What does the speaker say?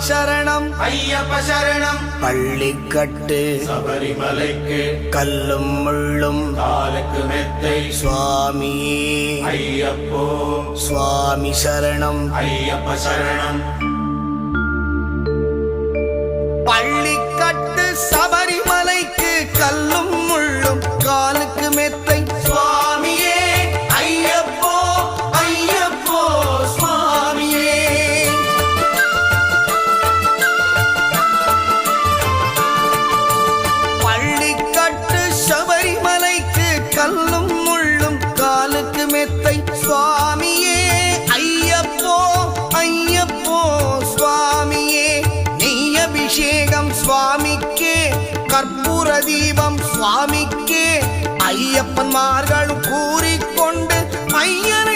சரணம் ஐயப்ப சரணம். பள்ளிக்கட்டு சபரிமலைக்கு கல்லும் முள்ளும் காலுக்கு மெத்தை சுவாமியே ஐயப்போ. சுவாமி சரணம் ஐயப்ப சரணம். பள்ளிக்கட்டு சபரிமலைக்கு கல்லும் முள்ளும் காலுக்கு மெத்தை சுவாமியே ஐயப்போ ஐயப்போ சுவாமியே. பள்ளிக்கட்டு சபரிமலைக்கு கல்லும் முள்ளும் காலுக்கு மெத்தை சுவாமியே ஐயப்போ ஐயப்போ சுவாமியே. நெய் அபிஷேகம் சுவாமிக்கே கற்பூர தீபம் சுவாமிக்கே ஐயப்பன்மார்களும் கூறிக்கொண்டு ஐயனை